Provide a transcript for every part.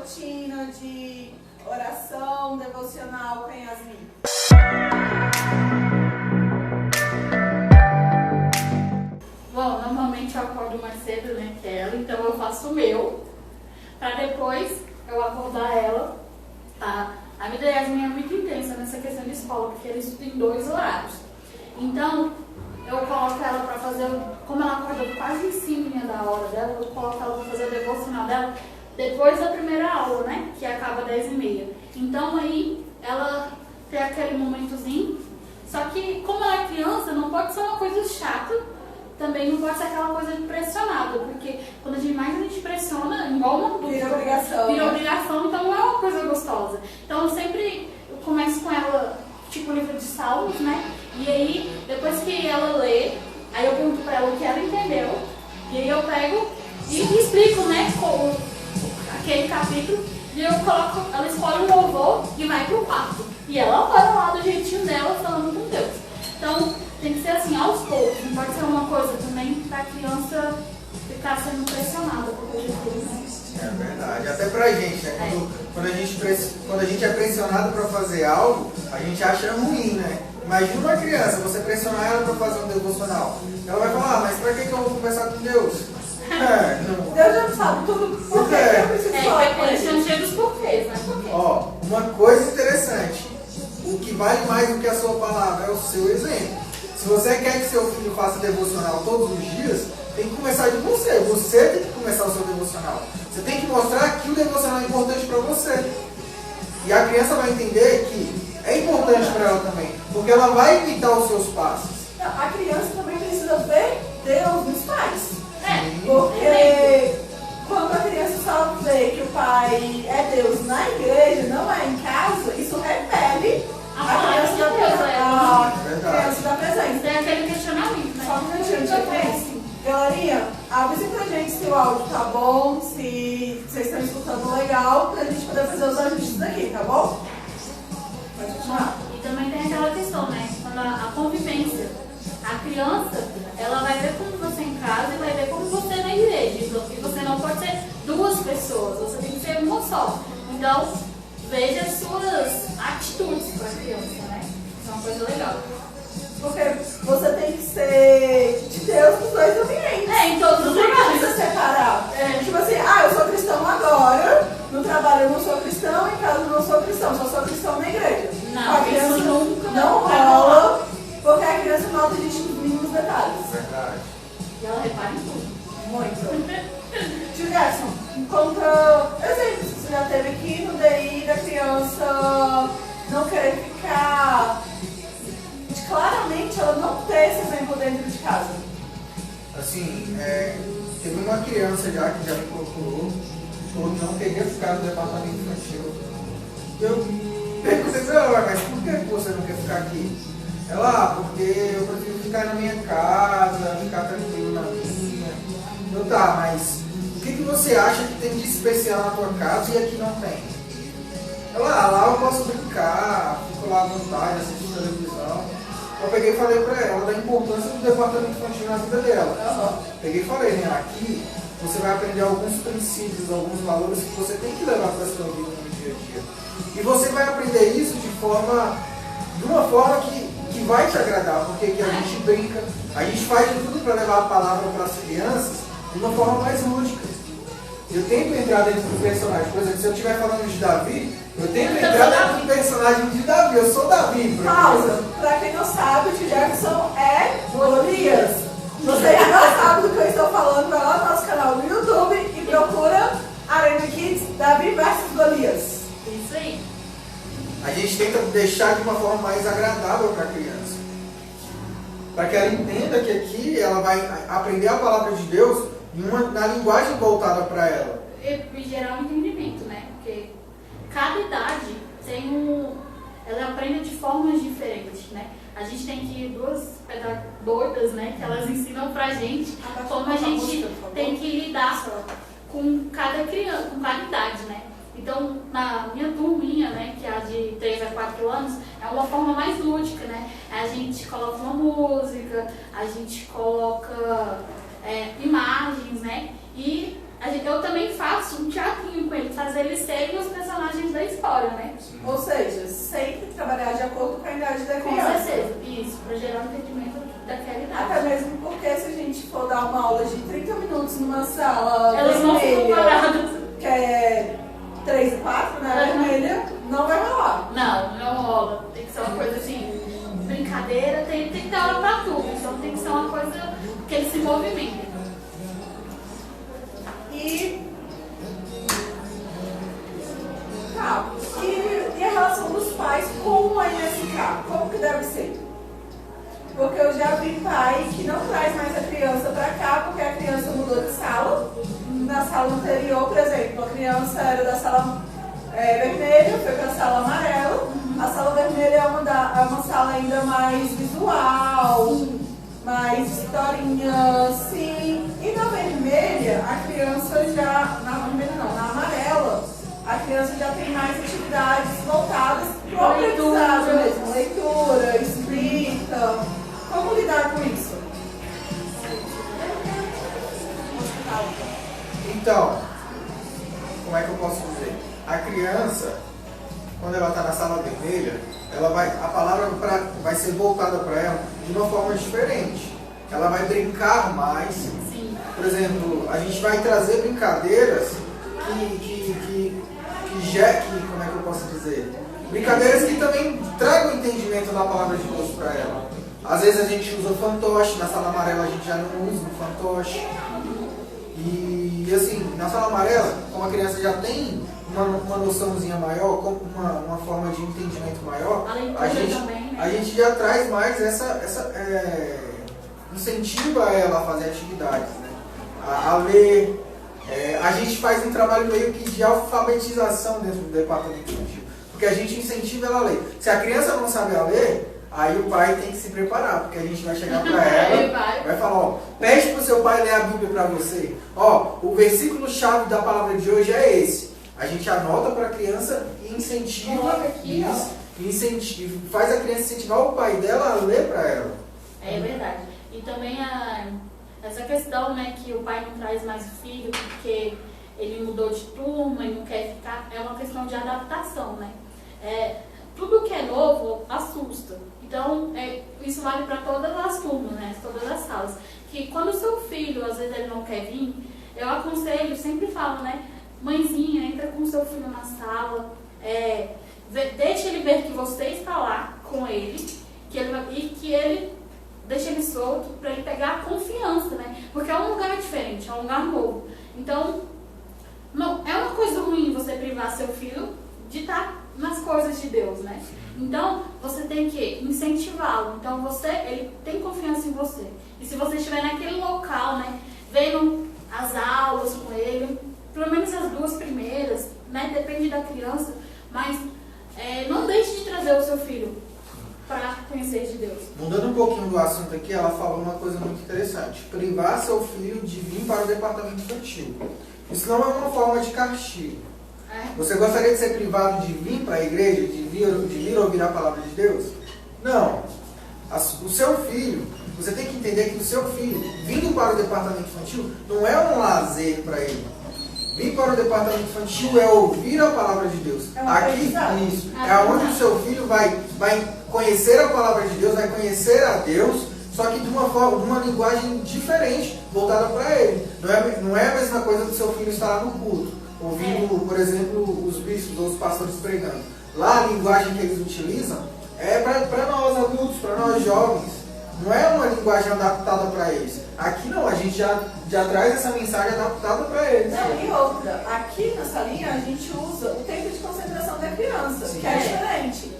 rotina de oração, devocional com a Yasmin? Bom, normalmente eu acordo mais cedo, né, que ela, então eu faço o meu, pra depois eu acordar ela. A vida da Yasmin é muito intensa nessa questão de escola, porque ela estuda em 2 horários. Então, eu coloco ela pra fazer, como ela acorda quase em cima da hora dela, eu coloco ela pra fazer o devocional dela depois da primeira aula, né, que acaba 10h30. Então aí, ela tem aquele momentozinho, só que como ela é criança, não pode ser uma coisa chata, também não pode ser aquela coisa impressionada, porque quando a gente pressiona, igual uma adulta, Vira obrigação. Vira obrigação, então não é uma coisa gostosa. Então eu começo com ela, tipo, livro de salmos, né? E aí, depois que ela lê, aí eu pergunto pra ela o que ela entendeu, e aí eu pego e explico, né, aquele capítulo, e eu coloco, ela escolhe um louvor e vai pro quarto. E ela ora lá do jeitinho dela, falando com Deus. Então, tem que ser assim, aos poucos. Não pode ser uma coisa também pra criança ficar sendo pressionada por coisa tudo, né? É verdade. Até pra gente, né? Quando a gente é pressionado pra fazer algo, a gente acha ruim, né? Imagina uma criança, você pressionar ela pra fazer um devocional. Ela vai falar, mas pra que eu vou conversar com Deus? Não. Deus já sabe tudo, por que eu preciso falar com Eles ele? são cheios dos porquês, né? Porquê? Ó, uma coisa interessante. O que vale mais do que a sua palavra é o seu exemplo. Se você quer que seu filho faça devocional todos os dias, tem que começar de você. Você tem que começar o seu devocional. Você tem que mostrar que o devocional é importante para você. E a criança vai entender que é importante para ela também, porque ela vai imitar os seus passos. Não, a criança também precisa ver Deus nos pais. É, Porque quando a criança só vê que o pai é Deus na igreja, não é em casa, isso repele a criança da presença. Tem aquele questionamento, né? Só um minutinho, gente. Galerinha, avisem pra gente se o áudio tá bom, se vocês estão escutando legal, pra gente poder fazer os ajustes aqui, tá bom? Pode continuar. E também tem aquela questão, né? Quando a convivência. A criança, ela vai ver como você em casa e vai ver como você na igreja. E você não pode ser 2 pessoas, você tem que ser uma só. Então, veja as suas atitudes para a criança, né? Isso é uma coisa legal. Porque você tem que ser de Deus nos 2 ambientes. Em todos os Não lugares. precisa separar. Tipo assim, eu sou cristão agora, no trabalho eu não sou cristão, em casa eu não sou cristão, só sou cristão na igreja. Não, a criança isso nunca não vai rola, porque a criança nota a gente nos mínimos detalhes. Verdade. E ela repara em tudo. Muito. Tio Gerson, conta exemplos que você já teve aqui no DI da criança não querer ficar. Claramente ela não ter esse exemplo dentro de casa. Assim, teve uma criança já que já me procurou, falou que não queria ficar no departamento infantil. Eu perguntei pra ela, mas por que você não quer ficar aqui? Ela, porque eu prefiro ficar na minha casa, ficar tranquilo na minha. Eu, tá, mas o que você acha que tem de especial na tua casa e aqui não tem? Ela, lá eu posso brincar, fico lá à vontade, assisto televisão. Eu peguei e falei pra ela da importância do departamento infantil na vida dela. Peguei e falei, né, aqui você vai aprender alguns princípios, alguns valores que você tem que levar para a sua vida no dia a dia. E você vai aprender isso de uma forma que vai te agradar, porque aqui a gente brinca, a gente faz de tudo para levar a palavra para as crianças de uma forma mais lúdica. Eu tento entrar dentro do personagem, por exemplo, se eu estiver falando de Davi, eu tento entrar dentro do personagem de Davi, eu sou Davi. Pausa. Pra quem não sabe, o tio Jackson é Golias. Você não sabe do que eu estou falando, vai lá no nosso canal no YouTube e procura Arena Kids, Davi versus Golias. Isso aí. A gente tenta deixar de uma forma mais agradável para a criança. Para que ela entenda que aqui ela vai aprender a palavra de Deus na linguagem voltada para ela. E gerar um entendimento, né? Porque cada idade ela aprende de formas diferentes, né? A gente tem que 2 doidas, né? Que elas ensinam pra gente como a gente tem que lidar com cada criança, com cada idade, né? Então, na minha turminha, né, que é a de 3 a 4 anos, é uma forma mais lúdica, né? A gente coloca uma música, a gente coloca imagens, né? E eu também faço um teatrinho com eles, fazer eles serem numa sala Elas não ficam vermelha, paradas. que é 3 e 4, né? Vermelha, não vai rolar. Não rola. Tem que ser uma coisa assim, brincadeira, tem que ter hora pra tudo. Então tem que ser uma coisa que eles se movimentem. Tá. E a relação dos pais com o NSK? Como que deve ser? Porque eu já vi pai que não traz mais a criança para cá porque a criança mudou de sala. Na sala anterior, por exemplo, a criança era da sala vermelha, foi para a sala amarela. A sala vermelha é uma sala ainda mais visual, mais historinha, sim. E na vermelha, a criança já... Na vermelha não, na amarela, a criança já tem mais atividades voltadas para o aprendizado mesmo. Leitura, escrita. Como lidar com isso? Então, como é que eu posso dizer? A criança, quando ela está na sala vermelha, a palavra vai ser voltada para ela de uma forma diferente. Ela vai brincar mais. Sim. Por exemplo, a gente vai trazer brincadeiras como é que eu posso dizer? Brincadeiras que também tragam o entendimento da palavra de Deus para ela. Às vezes a gente usa o fantoche, na sala amarela a gente já não usa o fantoche. E assim, na sala amarela, como a criança já tem uma noçãozinha maior, uma forma de entendimento maior, a gente já traz mais incentiva ela a fazer atividades, né? A ler. A gente faz um trabalho meio que de alfabetização dentro do departamento infantil, porque a gente incentiva ela a ler. Se a criança não sabe ler, aí o pai tem que se preparar, porque a gente vai chegar para ela, vai falar, ó, pede para o seu pai ler a Bíblia para você. Ó, o versículo-chave da palavra de hoje é esse. A gente anota para a criança e incentiva, aqui, faz a criança incentivar o pai dela a ler para ela. É verdade. E também essa questão, né, que o pai não traz mais o filho porque ele mudou de turma e não quer ficar, é uma questão de adaptação, né? Tudo que é novo assusta. Então, isso vale para todas as turmas, né? Todas as salas. Que quando o seu filho, às vezes, ele não quer vir, eu aconselho, sempre falo, né? Mãezinha, entra com o seu filho na sala, deixa ele ver que você está lá com ele, e que ele deixa ele solto para ele pegar a confiança, né? Porque é um lugar diferente, é um lugar novo. Então, não é uma coisa ruim você privar seu filho de estar nas coisas de Deus, né? Então, você tem que incentivá-lo. Então, ele tem confiança em você. E se você estiver naquele local, né, vendo as aulas com ele, pelo menos as 2 primeiras, né, depende da criança, mas não deixe de trazer o seu filho para conhecer de Deus. Mudando um pouquinho do assunto aqui, ela falou uma coisa muito interessante. Privar seu filho de vir para o departamento infantil. Isso não é uma forma de castigo. Você gostaria de ser privado de vir para a igreja, de vir ouvir a palavra de Deus? Não. O seu filho, você tem que entender que o seu filho, vindo para o departamento infantil, não é um lazer para ele. Vir para o departamento infantil é ouvir a palavra de Deus. Aqui, isso. É onde o seu filho vai conhecer a palavra de Deus, vai conhecer a Deus, só que de uma linguagem diferente, voltada para ele. Não é a mesma coisa que o seu filho estar lá no culto, ouvindo, por exemplo, os bispos ou os pastores pregando. Lá a linguagem que eles utilizam é para nós adultos, para nós jovens. Não é uma linguagem adaptada para eles. Aqui não, a gente já traz essa mensagem adaptada para eles. Não, e outra, aqui nessa linha a gente usa o tempo de concentração da criança, sim, que é diferente.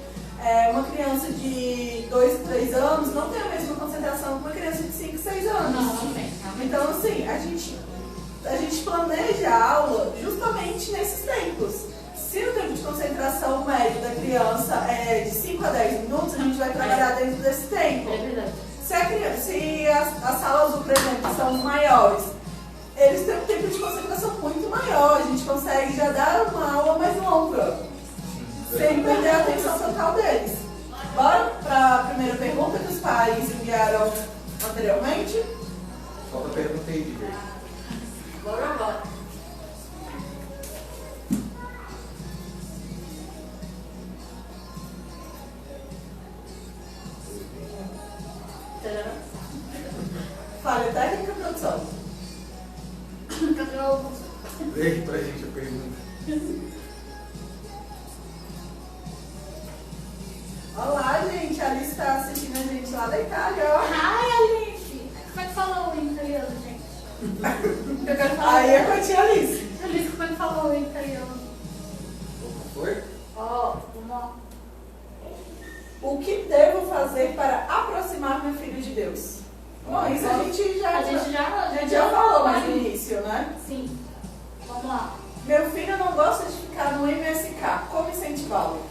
Uma criança de 2, 3 anos não tem a mesma concentração que uma criança de 5, 6 anos. Não tem. Então, assim, a gente planeja a aula justamente nesses tempos. Se o tempo de concentração médio da criança é de 5 a 10 minutos, a gente vai trabalhar dentro desse tempo. É verdade. Se as salas do, por exemplo, são maiores, eles têm um tempo de concentração muito maior. A gente consegue já dar uma aula mais longa, sem perder a atenção total deles. Bora para a primeira pergunta que os pais enviaram anteriormente? Falta a pergunta aí, Vitor. Bora. Falha técnica, produção. Cadê o... Lê aqui pra gente a pergunta. Olá, gente. A Alice está assistindo a gente lá da Itália, ó. Ai, Alice! Como é que fala o em italiano, gente? Eu quero falar. Aí é com a tia Alice. Alice, como é que fala o em italiano? Como foi? Ó, vamos lá. O que devo fazer para aproximar meu filho de Deus? Bom, isso a gente já falou mais no início, né? Sim. Vamos lá. Meu filho não gosta de ficar no MSK. Como incentivá-lo?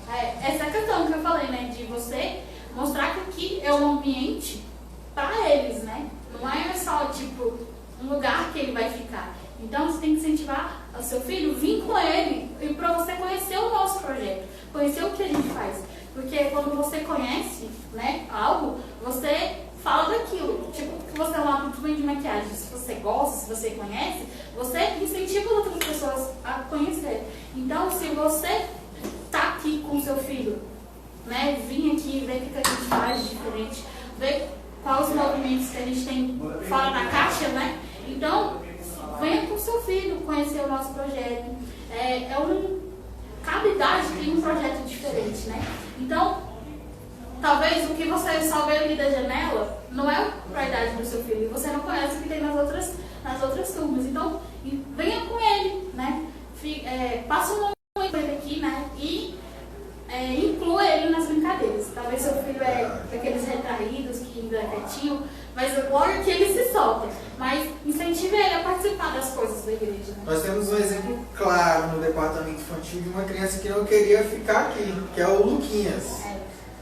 Essa é a questão que eu falei, né? De você mostrar que aqui é um ambiente para eles, né? Não é só, tipo, um lugar que ele vai ficar. Então, você tem que incentivar o seu filho, vir com ele e para você conhecer o nosso projeto, conhecer o que a gente faz. Porque quando você conhece, né, algo, você fala daquilo. Tipo, que você é lá muito bem de maquiagem. Se você gosta, se você conhece, você incentiva outras pessoas a conhecer. Então, se você tá aqui com o seu filho, né, vir aqui, ver o que a gente faz de diferente, ver quais os movimentos que a gente tem fora da caixa, né? Então, venha com o seu filho conhecer o nosso projeto. Cada idade tem um projeto diferente, né? Então, talvez o que você só vê ali da janela não é para a idade do seu filho. Você não conhece o que tem nas outras turmas. Então, venha com ele, né? Passa um momento com ele aqui, né? E inclua ele nas brincadeiras. Talvez seu filho é daqueles retraídos que ainda é quietinho, mas logo que ele se solta. Mas incentive ele a participar das coisas da igreja. Né? Nós temos um exemplo claro no departamento infantil de uma criança que não queria ficar aqui, que é o Luquinhas.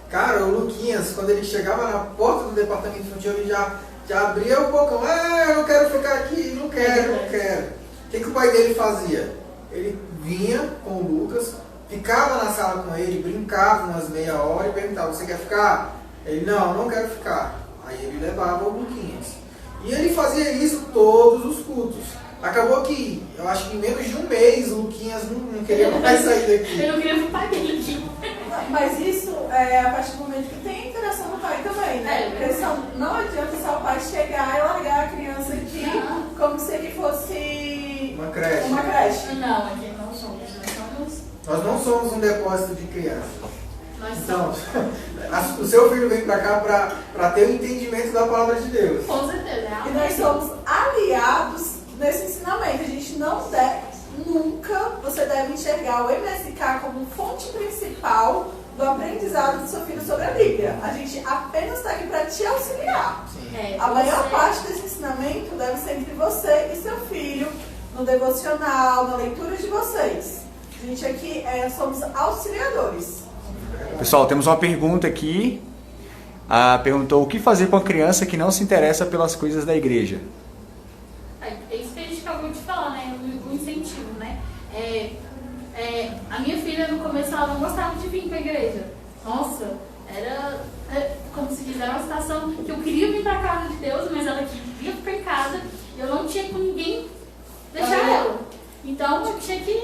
Cara, o Luquinhas, quando ele chegava na porta do departamento infantil, ele já abria o bocão. Eu não quero ficar aqui, não quero. O que o pai dele fazia? Ele vinha com o Lucas, ficava na sala com ele, brincava umas meia hora e perguntava: você quer ficar? Ele: não quero ficar. Aí ele levava o Luquinhas. E ele fazia isso todos os cultos. Acabou que, eu acho que em menos de um mês, o Luquinhas não queria mais sair daqui. Eu não queria o pai dele aqui. Mas isso é a partir do momento que tem interação do pai também, né? Porque não adianta só o pai chegar e largar a criança aqui como se ele fosse uma creche. Não, aqui não somos. Nós não somos um depósito de criança. Então, o seu filho vem para cá para ter o entendimento da palavra de Deus. Com certeza. E nós somos aliados nesse ensinamento. A gente não deve, nunca você deve enxergar o MSK como fonte principal do aprendizado do seu filho sobre a Bíblia. A gente apenas está aqui para te auxiliar. A maior parte desse ensinamento deve ser entre você e seu filho, no devocional, na leitura de vocês. A gente aqui somos auxiliadores. Pessoal, temos uma pergunta aqui. Perguntou: o que fazer com a criança que não se interessa pelas coisas da igreja? É isso que a gente acabou de falar, né? O incentivo, né? A minha filha, no começo, ela não gostava de vir para a igreja. Nossa, era, como se diz, era uma situação que eu queria vir para a casa de Deus, mas ela queria ficar em casa e eu não tinha com ninguém deixar ela. Então, eu tinha que,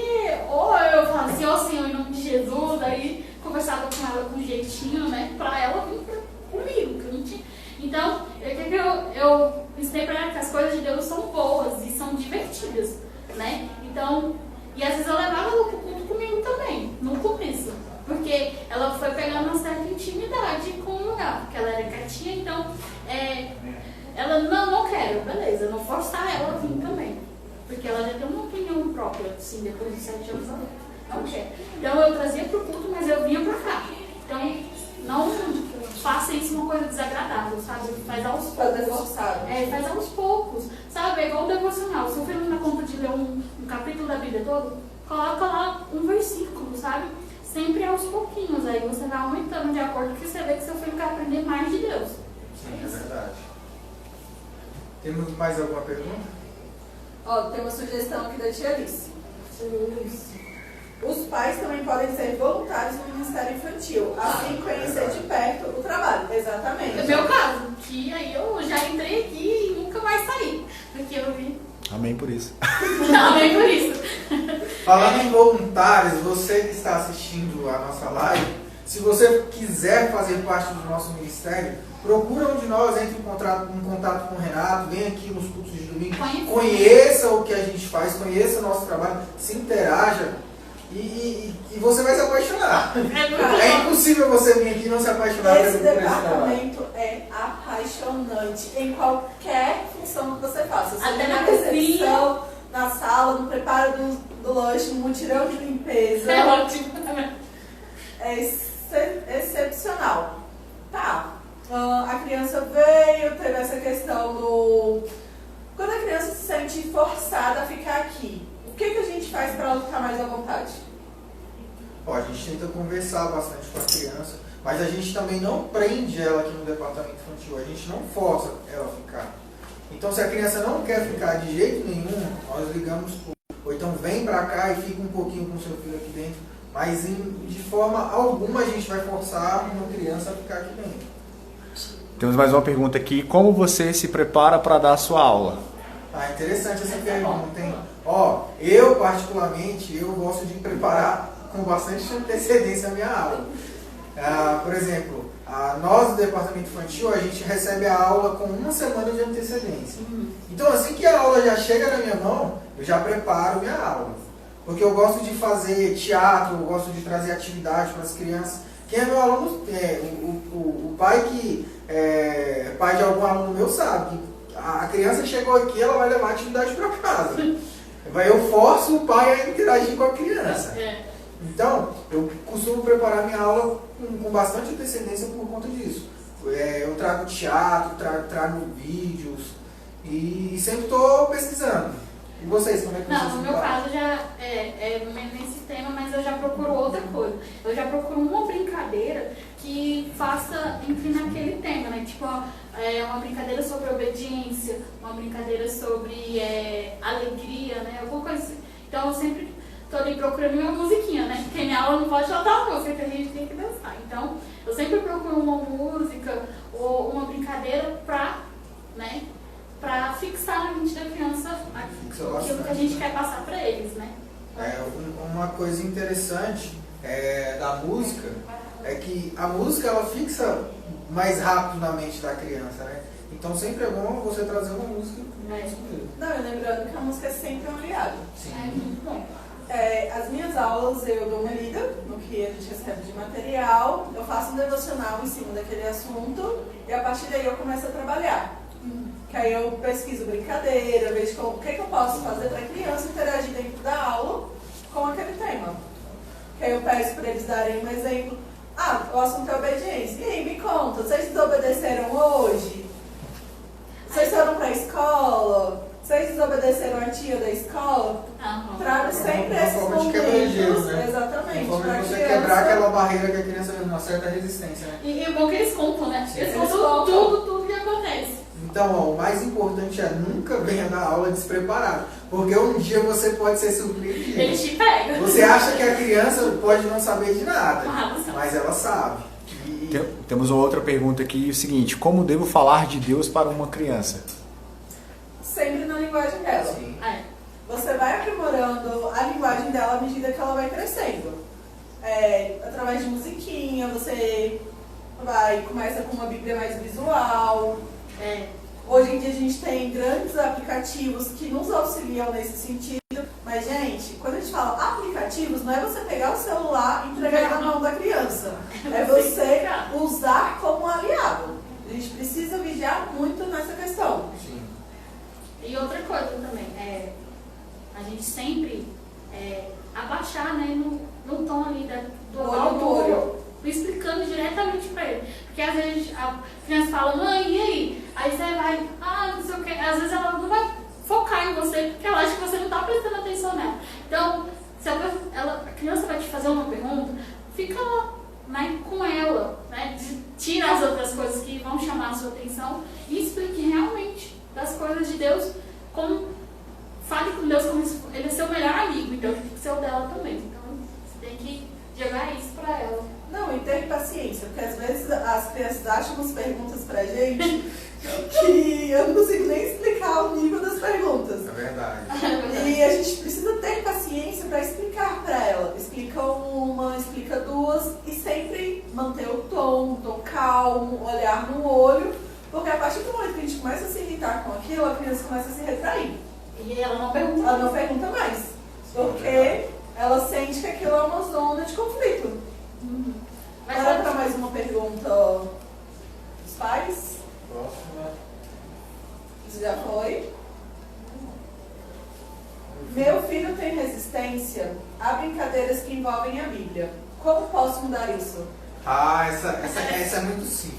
ou eu falava assim: ó Senhor, em nome de Jesus, aí conversava com ela com um jeitinho, né, pra ela vir comigo, que eu não tinha. Então, eu ensinei pra ela que as coisas de Deus são boas e são divertidas, né? Então, e às vezes eu levava ela pro culto comigo também, no começo, porque ela foi pegando uma certa intimidade com o lugar, porque ela era quietinha, então, ela, não quero, beleza, não forçar ela a vir também. Porque ela já tem uma opinião própria, assim, depois de 7 anos ela não quer. Então eu trazia pro culto, mas eu vinha pra cá. Então não faça isso uma coisa desagradável, sabe? Faz aos poucos. Faz aos poucos, sabe? É igual o devocional. Se o filho não dá conta de ler um capítulo da Bíblia todo, coloca lá um versículo, sabe? Sempre aos pouquinhos. Aí você vai aumentando de acordo com que você vê que seu filho quer aprender mais de Deus. Sim, é verdade. Temos mais alguma pergunta? Tem uma sugestão aqui da tia Alice. Os pais também podem ser voluntários no Ministério Infantil, assim conhecer de perto o trabalho. Exatamente. É o meu caso, que aí eu já entrei aqui e nunca mais saí, porque eu vi. Amém por isso. Amém por isso. Falando em voluntários, você que está assistindo a nossa live, Se você quiser fazer parte do nosso ministério, procura um de nós, entre em contato com o Renato, vem aqui nos cultos de domingo, conheça o que a gente faz, conheça o nosso trabalho, se interaja e você vai se apaixonar. É impossível você vir aqui e não se apaixonar Esse pelo departamento é apaixonante em qualquer função que você faça. Até na recepção, na sala, no preparo do lanche, no mutirão de limpeza. É ótimo. É excepcional. Tá. A criança veio, teve essa questão do... Quando a criança se sente forçada a ficar aqui, o que a gente faz para ela ficar mais à vontade? A gente tenta conversar bastante com a criança, mas a gente também não prende ela aqui no departamento infantil, a gente não força ela a ficar. Então, se a criança não quer ficar de jeito nenhum, nós ligamos, ou então vem pra cá e fica um pouquinho com seu filho aqui dentro, mas de forma alguma a gente vai forçar uma criança a ficar aqui dentro. Temos mais uma pergunta aqui. Como você se prepara para dar a sua aula? Interessante essa pergunta, hein? Eu particularmente, eu gosto de preparar com bastante antecedência a minha aula. Por exemplo, nós do departamento infantil, a gente recebe a aula com uma semana de antecedência. Então, assim que a aula já chega na minha mão, eu já preparo minha aula. Porque eu gosto de fazer teatro, eu gosto de trazer atividade para as crianças. Quem é meu aluno, o pai que é pai de algum aluno meu sabe que a criança chegou aqui, ela vai levar atividade para casa. Eu forço o pai a interagir com a criança. Então, eu costumo preparar minha aula com bastante antecedência por conta disso. Eu trago teatro, trago vídeos e sempre estou pesquisando. E vocês, como é que vocês Não, no meu caso já é nesse tema, mas eu já procuro outra coisa. Eu já procuro uma brincadeira que faça entre naquele tema, né? Tipo, uma brincadeira sobre obediência, uma brincadeira sobre alegria, né? Alguma coisa assim. Então eu sempre tô ali procurando uma musiquinha, né? Porque minha aula não pode faltar música, que a gente tem que dançar. Então, eu sempre procuro uma música ou uma brincadeira pra fixar na mente da criança aquilo que a gente quer passar pra eles, né? Uma coisa interessante da música é que a música ela fixa mais rápido na mente da criança, né? Então sempre é bom você trazer uma música. Não, e lembrando que a música é sempre um aliado. Sim. É muito bom. As minhas aulas eu dou uma lida no que a gente recebe de material, eu faço um devocional em cima daquele assunto e a partir daí eu começo a trabalhar. Que aí eu pesquiso brincadeira, vejo o que eu posso fazer para a criança interagir dentro da aula com aquele tema. Que aí eu peço para eles darem um exemplo. O assunto é obediência. E aí, me conta, vocês desobedeceram hoje? Vocês foram para a escola? Vocês desobedeceram a tia da escola? Trago sempre esses momentos. Né? Exatamente. Como você quebrar aquela barreira que a criança tem uma certa resistência, né? E o bom que eles contam, né? Eles contam tudo que acontece. Então, o mais importante é nunca venha dar aula despreparado. Porque um dia você pode ser surpreendido. Ele te pega. Você acha que a criança pode não saber de nada, mas ela sabe. Temos uma outra pergunta aqui, o seguinte: como devo falar de Deus para uma criança? Sempre na linguagem dela. Sim. Você vai aprimorando a linguagem dela à medida que ela vai crescendo. Através de musiquinha, você começa com uma Bíblia mais visual. Hoje em dia a gente tem grandes aplicativos que nos auxiliam nesse sentido. Mas, gente, quando a gente fala aplicativos, não é você pegar o celular e entregar na mão da criança. É você usar como aliado. A gente precisa vigiar muito nessa questão. Sim. E outra coisa também, a gente sempre abaixar, né, no tom ali do olho, explicando diretamente pra ele. Porque às vezes a criança fala, mãe, e aí? Aí você vai, não sei o que. Às vezes ela não vai focar em você, porque ela acha que você não tá prestando atenção nela. Então, se a criança vai te fazer uma pergunta, fica com ela, né? Tira as outras coisas que vão chamar a sua atenção e explique realmente das coisas de Deus, fale com Deus como se ele é seu melhor amigo, então tem que ser o dela também. Então, você tem que jogar isso pra ela. Não, e ter paciência, porque às vezes as crianças acham umas perguntas pra gente que eu não consigo nem explicar o nível das perguntas. É verdade. E a gente precisa ter paciência para explicar para ela. Explica uma, explica duas e sempre começa a se retrair. E ela não pergunta. Ela não pergunta mais. Porque ela sente que aquilo é uma zona de conflito. Mas Bora ela para mais uma pergunta dos pais. Próxima. Isso já foi. Meu filho tem resistência a brincadeiras que envolvem a Bíblia. Como posso mudar isso? Ah, essa é muito simples.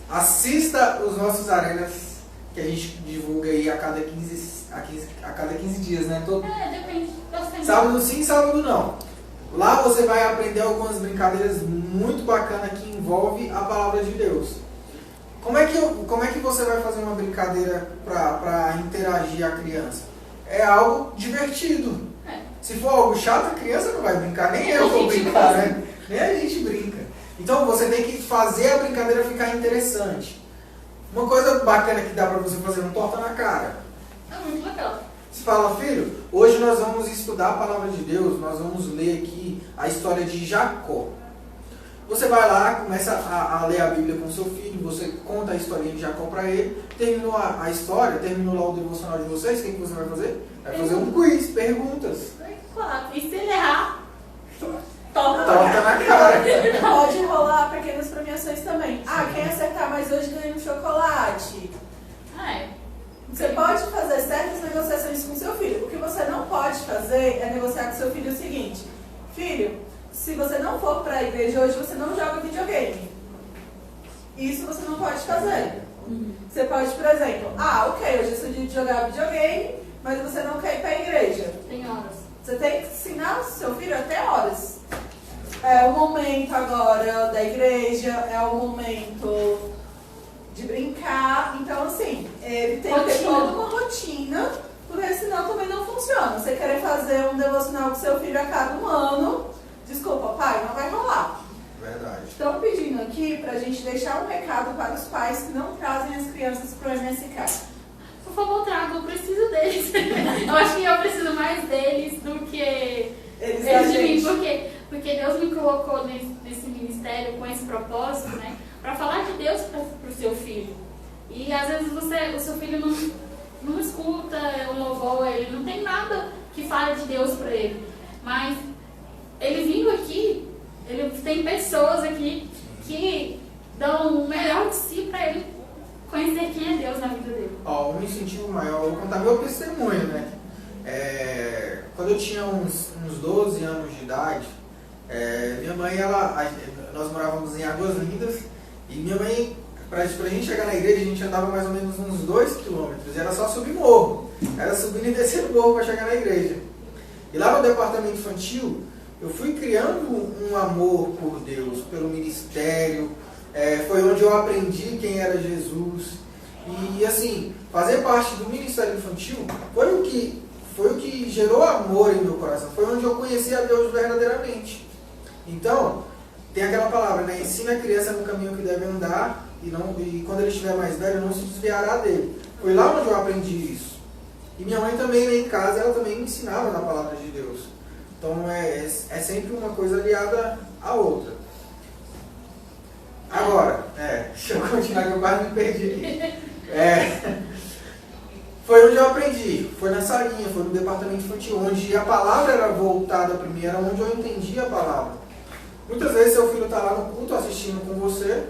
Assista os nossos arenas que a gente divulga aí a cada 15 dias, né? depende. Sábado sim, sábado não. Lá você vai aprender algumas brincadeiras muito bacanas que envolvem a palavra de Deus. Como é que você vai fazer uma brincadeira para interagir a criança? É algo divertido. Se for algo chato, a criança não vai brincar, nem eu vou brincar, né? Nem a gente brinca. Então você tem que fazer a brincadeira ficar interessante. Uma coisa bacana que dá para você fazer, não torta na cara. É muito legal. Você fala, filho, hoje nós vamos estudar a palavra de Deus, nós vamos ler aqui a história de Jacó. Você vai lá, começa a ler a Bíblia com seu filho, você conta a historinha de Jacó para ele, terminou a história, terminou lá o devocional de vocês, o que você vai fazer? Vai fazer um quiz, perguntas. Claro. E se ele errar, Torta na cara. Pode rolar pequenas premiações também. Ah, quem acertar mais hoje ganha um chocolate. Você pode fazer certas negociações com seu filho. O que você não pode fazer é negociar com seu filho o seguinte: filho, se você não for para a igreja hoje, você não joga videogame. Isso você não pode fazer. Você pode, por exemplo, ok, hoje é seu dia de jogar videogame, mas você não quer ir para a igreja. tem horas. Você tem que ensinar o seu filho até horas. É o momento agora da igreja, é o momento de brincar. Então, assim, ele tem que ter toda uma rotina, porque senão também não funciona. Você querer fazer um devocional com seu filho a cada um ano, desculpa, pai, não vai rolar. Verdade. Estão pedindo aqui pra gente deixar um recado para os pais que não trazem as crianças para o MSK. Por favor, traga, eu preciso deles. Eu acho que eu preciso mais deles do que Eles de mim, porque Deus me colocou nesse ministério com esse propósito, né? Para falar de Deus para o seu filho. E às vezes o seu filho não escuta o louvor, ele não tem nada que fale de Deus para ele. Mas ele vindo aqui, ele tem pessoas aqui que dão o melhor de si para ele conhecer quem é Deus na vida dele. Um incentivo maior, eu vou contar meu testemunho, né? Quando eu tinha uns 12 anos de idade, minha mãe, nós morávamos em Águas Lindas, e minha mãe, pra gente chegar na igreja, a gente andava mais ou menos uns 2 quilômetros, e era só subir morro, era subindo e descendo morro para chegar na igreja. E lá no departamento infantil, eu fui criando um amor por Deus, pelo ministério, foi onde eu aprendi quem era Jesus. E assim, fazer parte do ministério infantil foi o que gerou amor em meu coração, foi onde eu conheci a Deus verdadeiramente. Então, tem aquela palavra, né? Ensina a criança no caminho que deve andar e quando ele estiver mais velho não se desviará dele. Foi lá onde eu aprendi isso. E minha mãe também, lá em casa, ela também me ensinava na palavra de Deus. Então é sempre uma coisa aliada à outra. Agora, deixa eu continuar que eu quase me perdi aqui. Foi onde eu aprendi, foi na salinha, foi no departamento infantil, onde a palavra era voltada para mim, era onde eu entendia a palavra. Muitas vezes seu filho está lá no culto assistindo com você,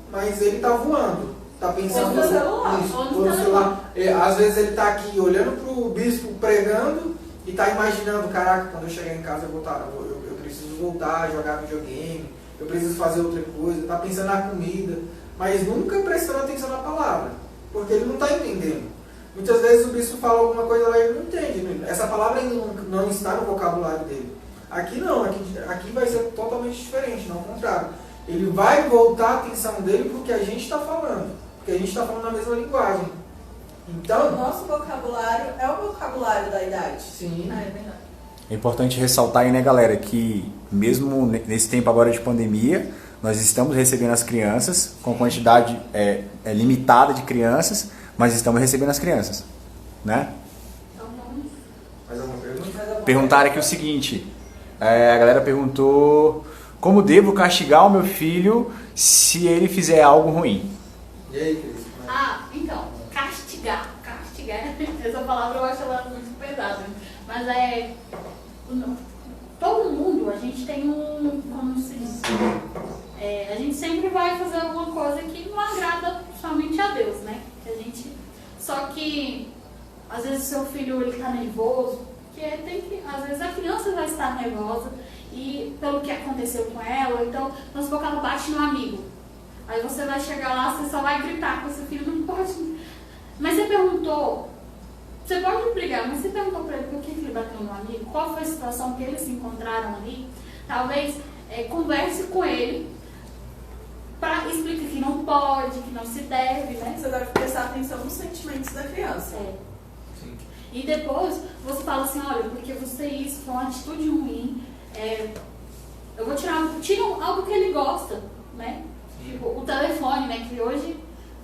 mas ele está voando, está pensando no celular. no celular. Às vezes ele está aqui olhando para o bispo pregando e está imaginando, caraca, quando eu chegar em casa eu preciso voltar a jogar videogame, eu preciso fazer outra coisa, está pensando na comida, mas nunca prestando atenção na palavra, porque ele não está entendendo. Muitas vezes o bispo fala alguma coisa lá e ele não entende. Essa palavra ainda não está no vocabulário dele. Aqui não, aqui vai ser totalmente diferente, não o contrário. Ele vai voltar a atenção dele para o que a gente está falando, porque a gente está falando a mesma linguagem. Então, o nosso vocabulário é o vocabulário da idade. Sim. É verdade. É importante ressaltar aí, né, galera, que mesmo nesse tempo agora de pandemia, nós estamos recebendo as crianças com quantidade limitada de crianças, mas estamos recebendo as crianças, né? Mais alguma pergunta? Perguntaram aqui o seguinte, a galera perguntou: como devo castigar o meu filho se ele fizer algo ruim? E aí, Cris? Então, castigar palavra eu acho ela muito pesada. Mas todo mundo, a gente tem como se diz? A gente sempre vai fazer alguma coisa que não agrada somente a Deus, né? Só que às vezes o seu filho ele tá nervoso, às vezes a criança vai estar nervosa e pelo que aconteceu com ela, ou então vamos supor que ela bate no amigo. Aí você vai chegar lá, você só vai gritar com seu filho, não pode. Mas você perguntou, você pode brigar, mas você perguntou para ele por que ele bateu no amigo, qual foi a situação que eles se encontraram ali, talvez converse com ele para explicar que não pode, que não se deve, né? Você deve prestar atenção nos sentimentos da criança. Sim. E depois você fala assim, olha, porque você isso foi uma atitude ruim, eu vou tirar algo que ele gosta, né? Tipo, o telefone, né? Que hoje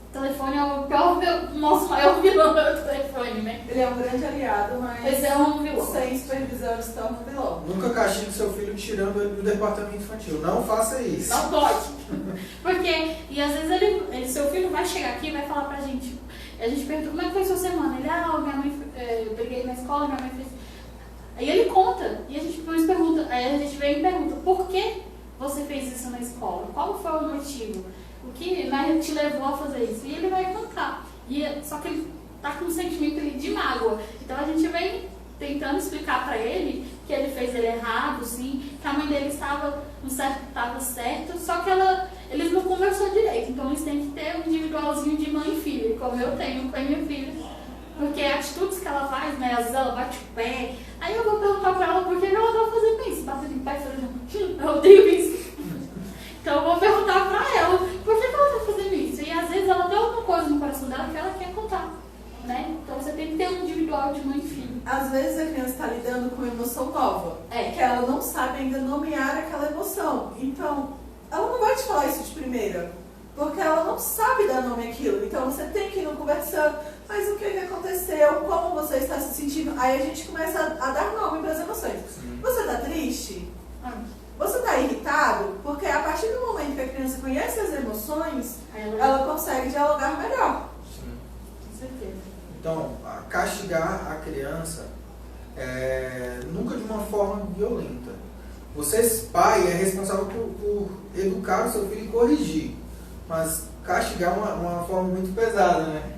o telefone é o nosso maior vilão, é o telefone, né? Ele é um grande aliado, mas Esse é um vilão. sem supervisão se torna um vilão. Nunca castigue seu filho tirando ele do departamento infantil. Não faça isso. Não pode. Porque, e às vezes seu filho vai chegar aqui e vai falar pra gente, a gente pergunta, como é que foi sua semana? Ele, minha mãe, eu briguei na escola, minha mãe fez. Aí ele conta, e a gente depois pergunta, aí a gente vem e pergunta, por que você fez isso na escola? Qual foi o motivo? O que te levou a fazer isso? E ele vai contar. Só que ele tá com um sentimento de mágoa. Então a gente vem tentando explicar para ele que ele fez ele errado, sim, que a mãe dele estava certo, só que eles não conversou direito. Então eles têm que ter um individualzinho de mãe e filha, como eu tenho com a minha filha. Porque atitudes que ela faz, né? Às vezes ela bate o pé. Aí eu vou perguntar pra ela por que ela tá fazendo isso. Batendo em pé, fazendo, eu odeio isso. Então eu vou perguntar pra ela por que ela tá fazendo isso. E às vezes ela tem alguma coisa no coração dela que ela quer contar, né? Então você tem que ter um individual de mãe e filho. Às vezes a criança está lidando com uma emoção nova, que ela não sabe ainda nomear aquela emoção. Então, ela não vai te falar isso de primeira, porque ela não sabe dar nome àquilo. Então você tem que ir conversando, mas o que aconteceu, como você está se sentindo. Aí a gente começa a dar nome para as emoções. Sim. Você está triste? Você está irritado? Porque a partir do momento que a criança conhece as emoções, ela consegue dialogar melhor. Sim. Com certeza. Então, castigar a criança nunca de uma forma violenta. Você, pai, é responsável por educar o seu filho e corrigir. Mas castigar é uma forma muito pesada, né?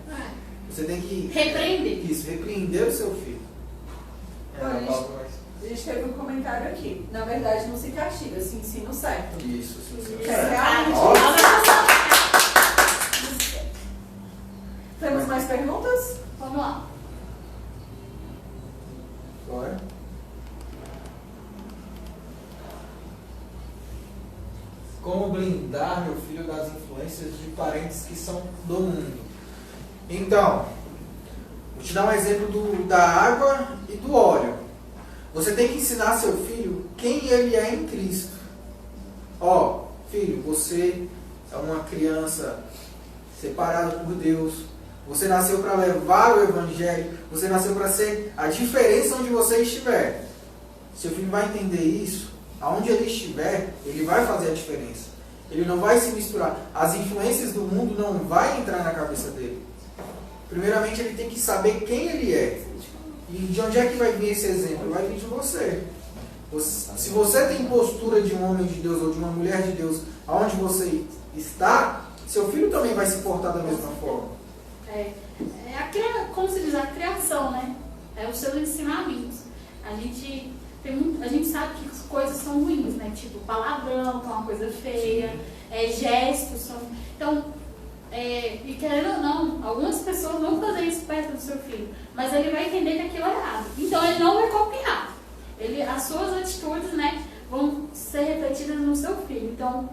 Você tem que repreender o seu filho. A gente teve um comentário aqui. Na verdade, não se castiga, se ensina o certo. Isso, sim. Temos mais perguntas? Vamos lá. Bora. Como blindar meu filho das influências de parentes que são do mundo? Então, vou te dar um exemplo da água e do óleo. Você tem que ensinar seu filho quem ele é em Cristo. Filho, você é uma criança separada por Deus. Você nasceu para levar o Evangelho. Você nasceu para ser a diferença onde você estiver. Seu filho vai entender isso. Aonde ele estiver, ele vai fazer a diferença. Ele não vai se misturar. As influências do mundo não vão entrar na cabeça dele. Primeiramente, ele tem que saber quem ele é. E de onde é que vai vir esse exemplo? Vai vir de você. Se você tem postura de um homem de Deus ou de uma mulher de Deus, aonde você está, seu filho também vai se portar da mesma forma. Como se diz, a criação, né? É os seus ensinamentos. A gente sabe que as coisas são ruins, né? Tipo, palavrão, que é uma coisa feia, gestos são... Então, e querendo ou não, algumas pessoas vão fazer isso perto do seu filho, mas ele vai entender que aquilo é errado. Então ele não vai copiar. As suas atitudes, né, vão ser refletidas no seu filho. Então,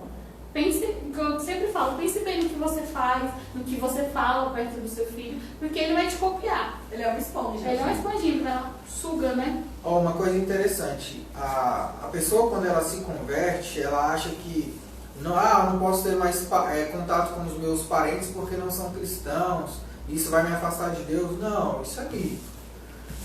pense, como eu sempre falo, pense bem no que você faz, no que você fala perto do seu filho, porque ele vai te copiar. Ele é uma esponja. Ele é uma esponjinha, ela suga, né? Uma coisa interessante, a pessoa quando ela se converte, ela acha que não posso ter mais contato com os meus parentes porque não são cristãos, isso vai me afastar de Deus. Não, isso aqui.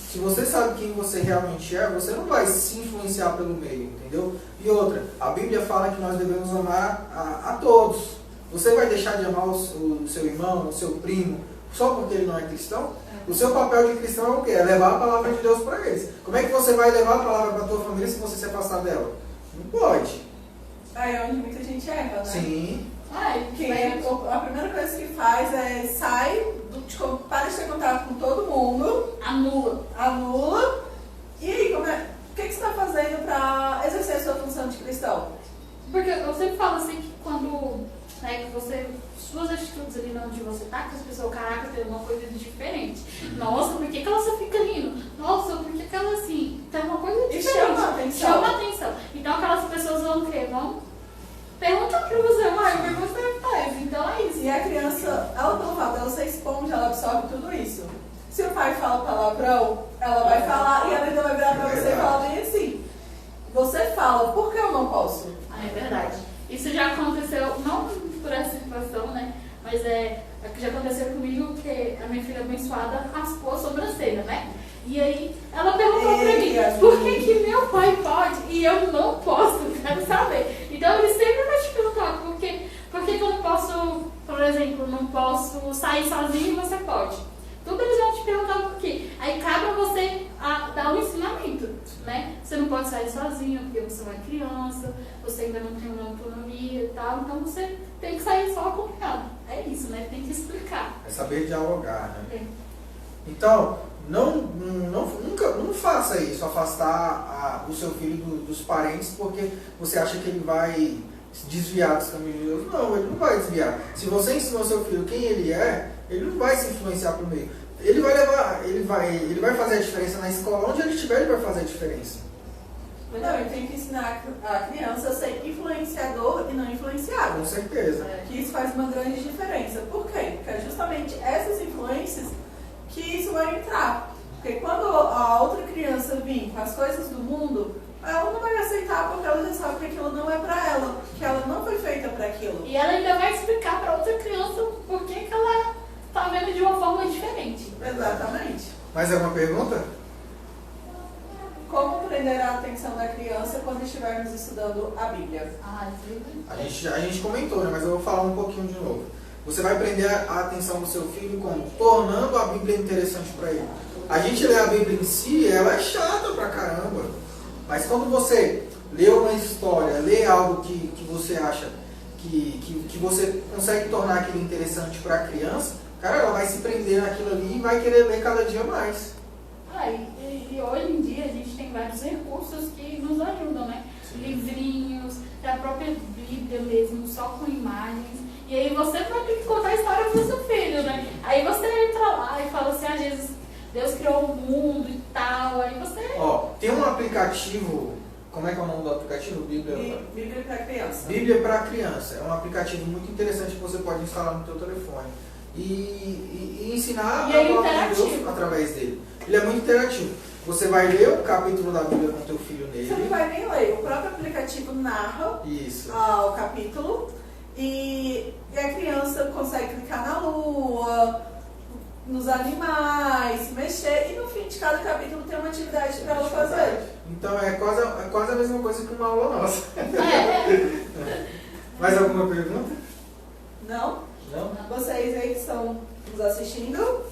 Se você sabe quem você realmente é, você não vai se influenciar pelo meio, entendeu? E outra, a Bíblia fala que nós devemos amar a todos. Você vai deixar de amar o seu irmão, o seu primo, só porque ele não é cristão? O seu papel de cristão é o quê? É levar a palavra de Deus para eles. Como é que você vai levar a palavra para a tua família se você se afastar dela? Não pode. Aí é onde muita gente erra, né? Sim. Que a primeira coisa que faz é para de ter contato com todo mundo. Anula. E aí, o que você está fazendo para exercer a sua função de cristão? Porque eu sempre falo assim que quando suas atitudes ali onde você tá, que as pessoas, caraca, tem uma coisa diferente. Nossa, por que ela só fica rindo? Nossa, por que ela assim? Tem uma coisa diferente. Chama atenção. Então aquelas pessoas vão o quê? Vão perguntar pra você, mas o que você faz? Então é isso. E a criança, ela pelo fato dela ser esponja, ela absorve tudo isso. Se o pai fala palavrão, ela vai falar e ela ainda vai virar pra você e falar bem assim. Você fala, por que eu não posso? É verdade. Isso já aconteceu, não por essa situação, né? Mas que já aconteceu comigo, que a minha filha abençoada raspou a sobrancelha, né? E aí ela perguntou pra mim, por que meu pai pode e eu não posso? Quero saber. Então ele sempre vai te perguntar, por que eu não posso, por exemplo, não posso sair sozinho e você pode? Tudo eles vão te perguntar por quê. Aí cabe a você dar um ensinamento, né? Você não pode sair sozinho, porque você é uma criança, você ainda não tem uma autonomia e tal, então você tem que sair só acompanhado. É isso, né? Tem que explicar. É saber dialogar, né? É. Então, não faça isso, afastar o seu filho dos parentes, porque você acha que ele vai se desviar dos caminhos de Deus. Não, ele não vai desviar. Se você ensinou seu filho quem ele não vai se influenciar por meio. Ele vai fazer a diferença na escola, onde ele estiver, ele vai fazer a diferença. Não, ele tem que ensinar a criança a ser influenciador e não influenciado. Com certeza. Que isso faz uma grande diferença. Por quê? Porque é justamente essas influências que isso vai entrar. Porque quando a outra criança vir com as coisas do mundo, ela não vai aceitar porque ela já sabe que aquilo não é pra ela, que ela não foi feita para aquilo. E ela ainda vai explicar para outra criança por que ela está vendo de uma forma diferente. Exatamente. Mais alguma pergunta? Como prender a atenção da criança quando estivermos estudando a Bíblia? A gente comentou, né? Mas eu vou falar um pouquinho de novo. Você vai prender a atenção do seu filho como? Tornando a Bíblia interessante para ele. A gente lê a Bíblia em si, ela é chata pra caramba. Mas quando você lê uma história, lê algo que você acha que você consegue tornar aquilo interessante para a criança, cara, ela vai se prender naquilo ali e vai querer ler cada dia mais. E hoje em dia a gente tem vários recursos que nos ajudam, né? Sim. Livrinhos, a própria Bíblia mesmo, só com imagens. E aí você vai ter que contar a história pro seu filho, né? Aí você entra lá e fala assim, Jesus, Deus criou o mundo e tal, aí você... Tem um aplicativo, como é que é o nome do aplicativo? Bíblia para criança. Bíblia para criança. É um aplicativo muito interessante que você pode instalar no teu telefone. E ensinar a palavra de Deus através dele. Ele é muito interativo. Você vai ler o capítulo da Bíblia com teu filho nele. Você não vai nem ler. O próprio aplicativo narra o capítulo e a criança consegue clicar na lua, nos animais, se mexer, e no fim de cada capítulo tem uma atividade para ela fazer. Então é quase a mesma coisa que uma aula nossa. Mais alguma pergunta? Não? Não? Vocês aí que estão nos assistindo,